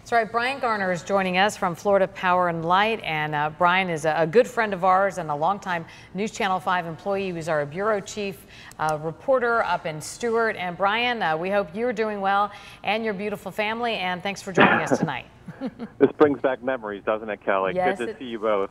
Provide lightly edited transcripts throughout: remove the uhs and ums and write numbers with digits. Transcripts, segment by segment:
That's right. Brian Garner is joining us from Florida Power and Light, and Brian is a good friend of ours and a longtime News Channel 5 employee. He was our bureau chief reporter up in Stewart. And Brian, we hope you're doing well and your beautiful family, and thanks for joining us tonight. This brings back memories, doesn't it, Kelly? Yes, good to see you both.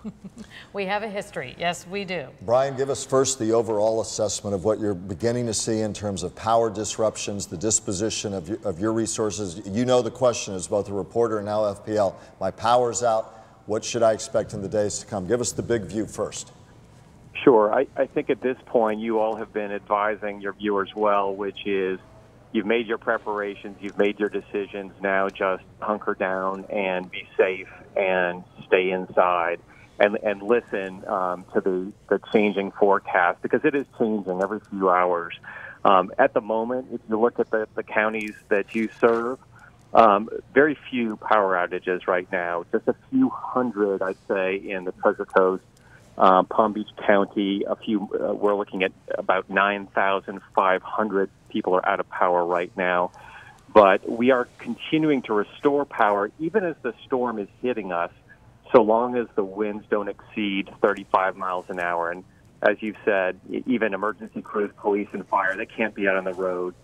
We have a history. Yes, we do. Brian, give us first the overall assessment of what you're beginning to see in terms of power disruptions, the disposition of your resources. You know the question as both a reporter and now FPL. My power's out. What should I expect in the days to come? Give us the big view first. Sure. I think at this point you all have been advising your viewers well, which is you've made your preparations, you've made your decisions. Now just hunker down and be safe and stay inside and listen to the changing forecast, because it is changing every few hours. At the moment, if you look at the counties that you serve, very few power outages right now, just a few hundred, I'd say, in the Treasure Coast. Palm Beach County, we're looking at about 9,500 people are out of power right now. But we are continuing to restore power even as the storm is hitting us, so long as the winds don't exceed 35 miles an hour. And as you've said, even emergency crews, police and fire, they can't be out on the road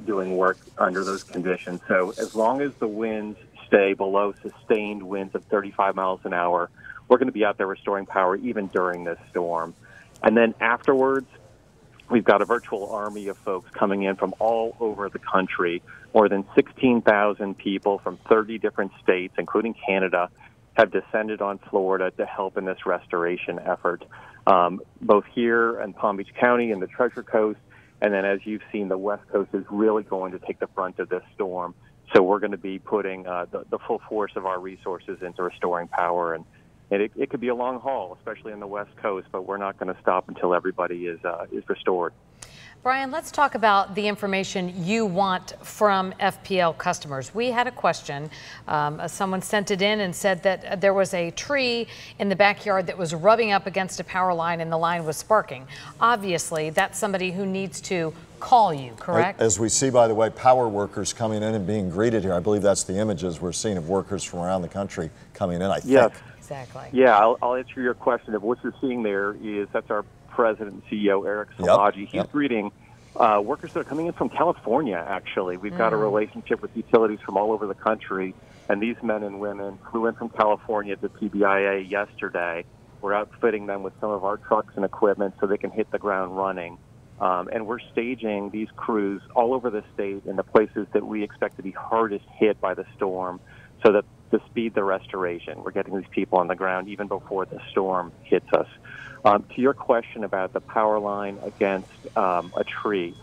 doing work under those conditions. So as long as the winds stay below sustained winds of 35 miles an hour, we're going to be out there restoring power even during this storm. And then afterwards, we've got a virtual army of folks coming in from all over the country. More than 16,000 people from 30 different states, including Canada, have descended on Florida to help in this restoration effort, both here in Palm Beach County and the Treasure Coast. And then, as you've seen, the West Coast is really going to take the brunt of this storm. So we're going to be putting the full force of our resources into restoring power. And it could be a long haul, especially on the West Coast, but we're not going to stop until everybody is restored. Brian, let's talk about the information you want from FPL customers. We had a question. Someone sent it in and said that there was a tree in the backyard that was rubbing up against a power line and the line was sparking. Obviously, that's somebody who needs to call you, correct? As we see, by the way, power workers coming in and being greeted here. I believe that's the images we're seeing of workers from around the country coming in, I think. Yes. Exactly. Yeah, I'll answer your question. What you're seeing there is that's our president and CEO, Eric Salaji. He's greeting workers that are coming in from California, actually. We've got a relationship with utilities from all over the country, and these men and women flew in from California to PBIA yesterday. We're outfitting them with some of our trucks and equipment so they can hit the ground running. And we're staging these crews all over the state in the places that we expect to be hardest hit by the storm, so that to speed the restoration, we're getting these people on the ground even before the storm hits us. To your question about the power line against a tree,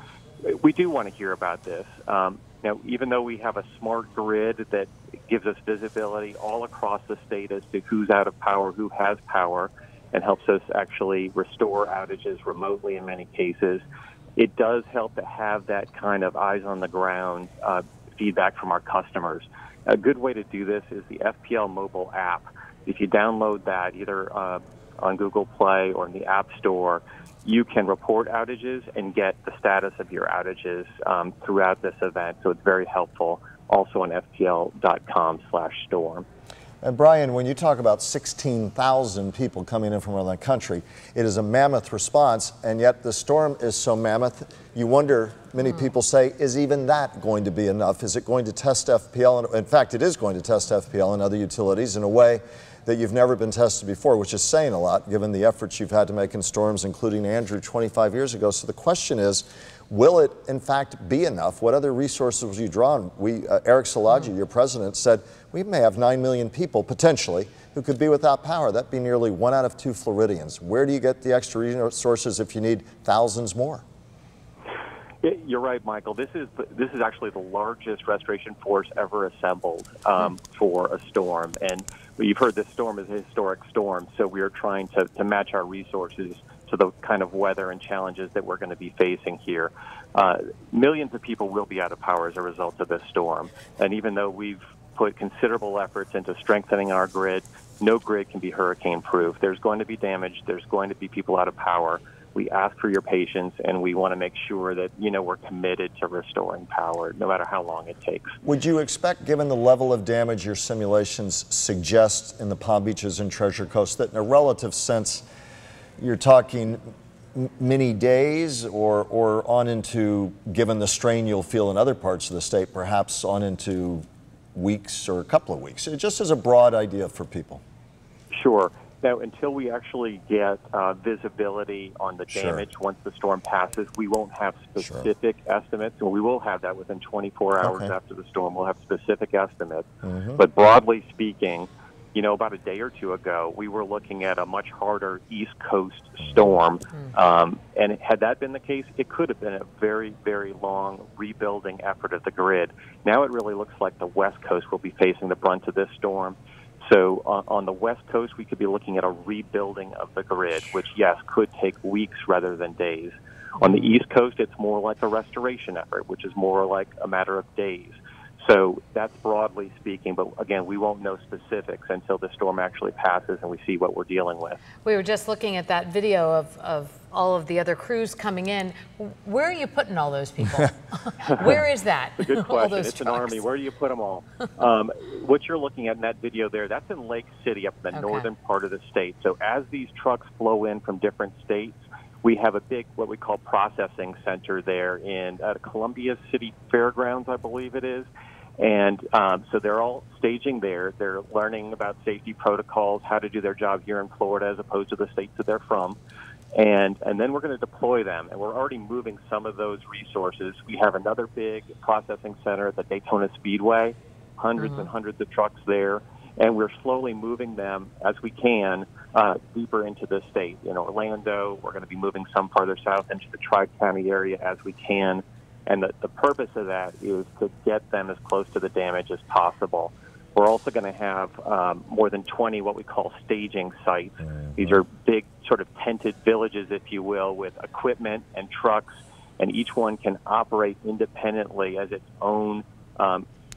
we do want to hear about this. Now, even though we have a smart grid that gives us visibility all across the state as to who's out of power, who has power, and helps us actually restore outages remotely in many cases, it does help to have that kind of eyes on the ground feedback from our customers. A good way to do this is the FPL mobile app. If you download that either on Google Play or in the App Store, you can report outages and get the status of your outages throughout this event. So it's very helpful. Also on FPL.com/storm. And Brian, when you talk about 16,000 people coming in from around the country, it is a mammoth response, and yet the storm is so mammoth, you wonder, many people say, is even that going to be enough? Is it going to test FPL? In fact, it is going to test FPL and other utilities in a way that you've never been tested before, which is saying a lot given the efforts you've had to make in storms, including Andrew 25 years ago. So the question is, will it in fact be enough? What other resources will you draw on? Eric Salaji, your president, said we may have 9 million people potentially who could be without power. That'd be nearly 1 out of 2 Floridians. Where do you get the extra resources if you need thousands more? You're right, Michael. This is actually the largest restoration force ever assembled for a storm. And you've heard this storm is a historic storm, so we are trying to match our resources to the kind of weather and challenges that we're going to be facing here. Millions of people will be out of power as a result of this storm. And even though we've put considerable efforts into strengthening our grid, no grid can be hurricane-proof. There's going to be damage. There's going to be people out of power. we ask for your patience, and we want to make sure that, we're committed to restoring power, no matter how long it takes. Would you expect, given the level of damage your simulations suggest in the Palm Beaches and Treasure Coast, that in a relative sense, you're talking many days or on into, given the strain you'll feel in other parts of the state, perhaps on into weeks or a couple of weeks, just as a broad idea for people? Sure. Now, until we actually get visibility on the damage once the storm passes, we won't have specific estimates. And we will have that within 24 hours after the storm. We'll have specific estimates. But broadly speaking, about a day or two ago, we were looking at a much harder East Coast storm. And had that been the case, it could have been a very, very long rebuilding effort of the grid. Now it really looks like the West Coast will be facing the brunt of this storm. So on the West Coast, we could be looking at a rebuilding of the grid, which, yes, could take weeks rather than days. On the East Coast, it's more like a restoration effort, which is more like a matter of days. So that's broadly speaking, but again, we won't know specifics until the storm actually passes and we see what we're dealing with. We were just looking at that video of all of the other crews coming in. Where are you putting all those people? Where is that? It's a good question. It's trucks. an army. Where do you put them all? What you're looking at in that video there, that's in Lake City up in the northern part of the state. So as these trucks flow in from different states, we have a big, what we call, processing center there in Columbia City Fairgrounds, I believe it is. And so they're all staging there. They're learning about safety protocols, how to do their job here in Florida as opposed to the states that they're from. And then we're going to deploy them. And we're already moving some of those resources. We have another big processing center at the Daytona Speedway, hundreds and hundreds of trucks there. And we're slowly moving them as we can deeper into the state. In Orlando, we're going to be moving some farther south into the Tri-County area as we can. And the purpose of that is to get them as close to the damage as possible. We're also going to have more than 20 what we call staging sites. These are big sort of tented villages, if you will, with equipment and trucks, and each one can operate independently as its own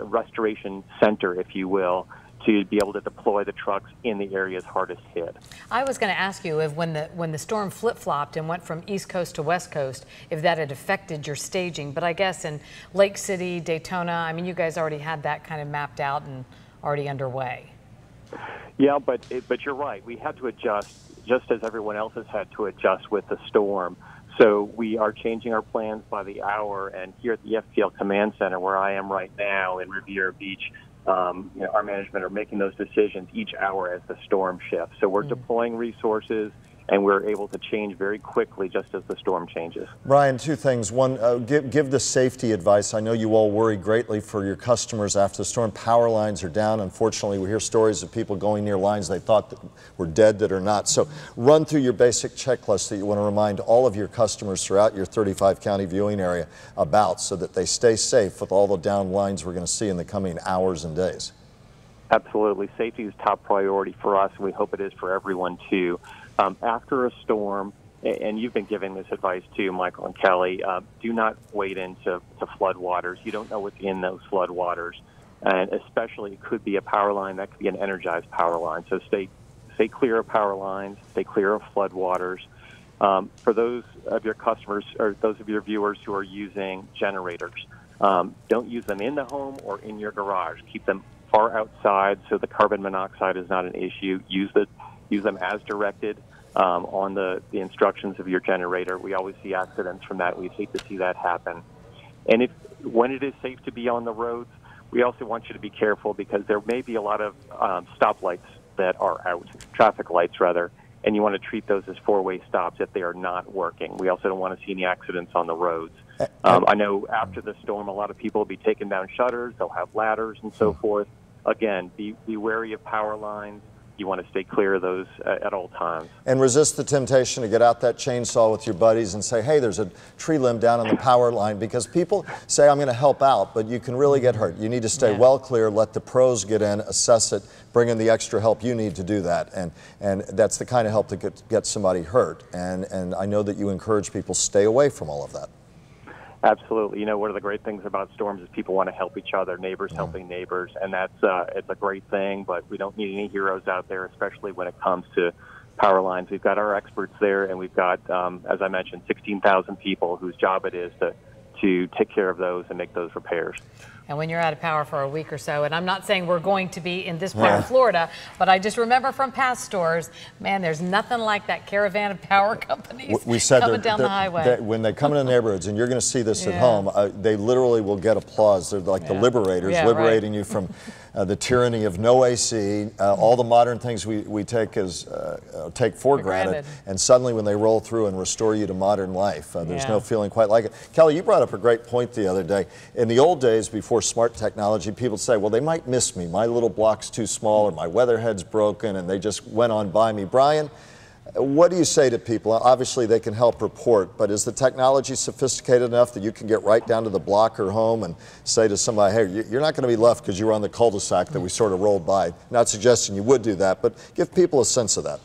restoration center, if you will, to be able to deploy the trucks in the areas hardest hit. I was going to ask you if when the storm flip-flopped and went from East Coast to West Coast, if that had affected your staging. But I guess in Lake City, Daytona, I mean, you guys already had that kind of mapped out and already underway. Yeah, but you're right. We had to adjust, just as everyone else has had to adjust with the storm. So we are changing our plans by the hour. And here at the FPL Command Center, where I am right now in Riviera Beach, our management are making those decisions each hour as the storm shifts. So we're deploying resources, and we're able to change very quickly just as the storm changes. Brian, two things. One, give the safety advice. I know you all worry greatly for your customers after the storm. Power lines are down. Unfortunately, we hear stories of people going near lines they thought that were dead that are not. So run through your basic checklist that you want to remind all of your customers throughout your 35-county viewing area about, so that they stay safe with all the down lines we're going to see in the coming hours and days. Absolutely. Safety is top priority for us, and we hope it is for everyone, too. After a storm, and you've been giving this advice too, Michael and Kelly, do not wade into flood waters. You don't know what's in those flood waters, and especially it could be a power line. That could be an energized power line. So stay clear of power lines, stay clear of flood waters. For those of your customers or those of your viewers who are using generators, don't use them in the home or in your garage. Keep them far outside so the carbon monoxide is not an issue. Use them as directed on the instructions of your generator. We always see accidents from that. We hate to see that happen. And when it is safe to be on the roads, we also want you to be careful, because there may be a lot of stoplights that are out, traffic lights rather, and you want to treat those as four-way stops if they are not working. We also don't want to see any accidents on the roads. I know after the storm, a lot of people will be taking down shutters. They'll have ladders and so forth. Again, be wary of power lines. You want to stay clear of those at all times. And resist the temptation to get out that chainsaw with your buddies and say, hey, there's a tree limb down on the power line, because people say, I'm going to help out, but you can really get hurt. You need to stay well clear, let the pros get in, assess it, bring in the extra help you need to do that. And that's the kind of help that gets somebody hurt. And I know that you encourage people stay away from all of that. Absolutely. One of the great things about storms is people want to help each other, neighbors helping neighbors, and that's it's a great thing, but we don't need any heroes out there, especially when it comes to power lines. We've got our experts there, and we've got, as I mentioned, 16,000 people whose job it is to take care of those and make those repairs. And when you're out of power for a week or so, and I'm not saying we're going to be in this part of Florida, but I just remember from past stores, man, there's nothing like that caravan of power companies coming down the highway. When they come into neighborhoods, and you're going to see this at home, they literally will get applause. They're like the liberators, liberating you from the tyranny of no AC, all the modern things we take for granted, and suddenly when they roll through and restore you to modern life, there's no feeling quite like it. Kelly, you brought up a great point the other day. In the old days, before smart technology, people say, well, they might miss me. My little block's too small, or my weatherhead's broken, and they just went on by me. Brian, what do you say to people? Obviously, they can help report, but is the technology sophisticated enough that you can get right down to the block or home and say to somebody, hey, you're not going to be left because you were on the cul-de-sac that we sort of rolled by? Not suggesting you would do that, but give people a sense of that.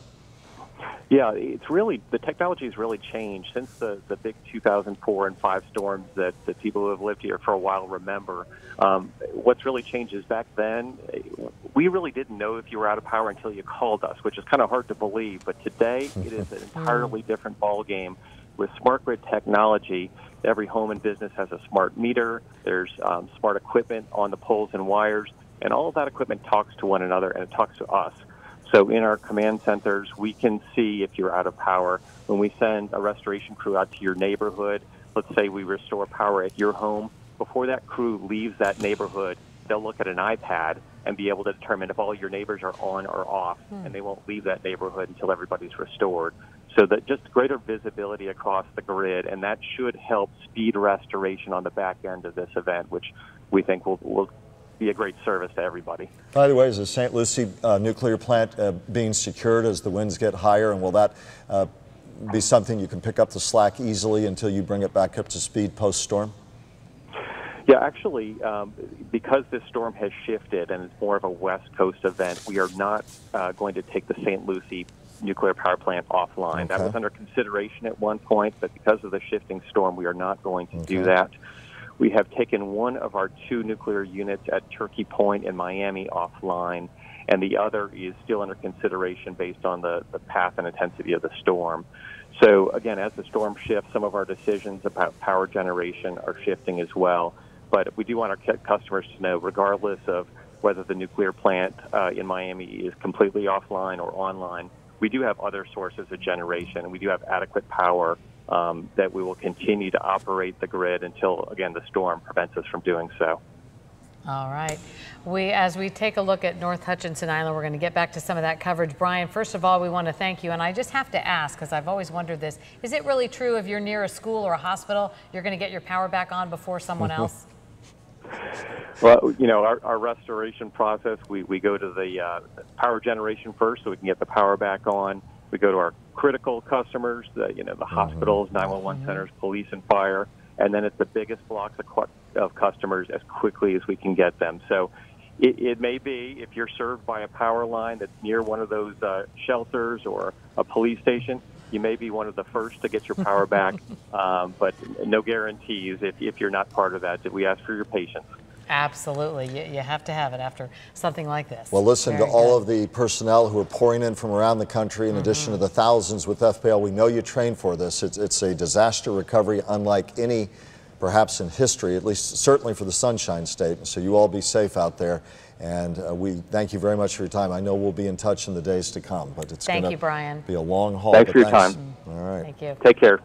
Yeah, it's really, the technology has really changed since the big 2004 and 5 storms that people who have lived here for a while remember. What's really changed is back then, we really didn't know if you were out of power until you called us, which is kind of hard to believe. But today, it is an entirely different ballgame. With smart grid technology, every home and business has a smart meter. There's smart equipment on the poles and wires, and all of that equipment talks to one another, and it talks to us. So in our command centers, we can see if you're out of power. When we send a restoration crew out to your neighborhood, let's say we restore power at your home, before that crew leaves that neighborhood, they'll look at an iPad and be able to determine if all your neighbors are on or off, and they won't leave that neighborhood until everybody's restored. So that just greater visibility across the grid, and that should help speed restoration on the back end of this event, which we think will be a great service to everybody. By the way, is the St. Lucie nuclear plant being secured as the winds get higher, and will that be something you can pick up the slack easily until you bring it back up to speed post-storm? Yeah, actually, because this storm has shifted and it's more of a West Coast event, we are not going to take the St. Lucie nuclear power plant offline. Okay. That was under consideration at one point, but because of the shifting storm, we are not going to do that. We have taken one of our 2 nuclear units at Turkey Point in Miami offline, and the other is still under consideration based on the path and intensity of the storm. So again, as the storm shifts, some of our decisions about power generation are shifting as well. But we do want our customers to know, regardless of whether the nuclear plant in Miami is completely offline or online, we do have other sources of generation, and we do have adequate power that we will continue to operate the grid until, again, the storm prevents us from doing so. All right. As we take a look at North Hutchinson Island, we're going to get back to some of that coverage. Brian, first of all, we want to thank you. And I just have to ask, because I've always wondered this, is it really true if you're near a school or a hospital, you're going to get your power back on before someone else? Well, you know, our restoration process, we go to the power generation first so we can get the power back on. We go to our critical customers, the hospitals, 911 centers, police and fire, and then it's the biggest blocks of customers as quickly as we can get them. So it may be, if you're served by a power line that's near one of those shelters or a police station, you may be one of the first to get your power back, but no guarantees if you're not part of that. We ask for your patience. Absolutely. You have to have it after something like this. Well, listen to all of the personnel who are pouring in from around the country, in addition to the thousands with FPL. We know you trained for this. It's a disaster recovery unlike any, perhaps in history, at least certainly for the Sunshine State. So you all be safe out there. And we thank you very much for your time. I know we'll be in touch in the days to come, but it's going to be a long haul. Thanks for your time. All right. Thank you. Take care.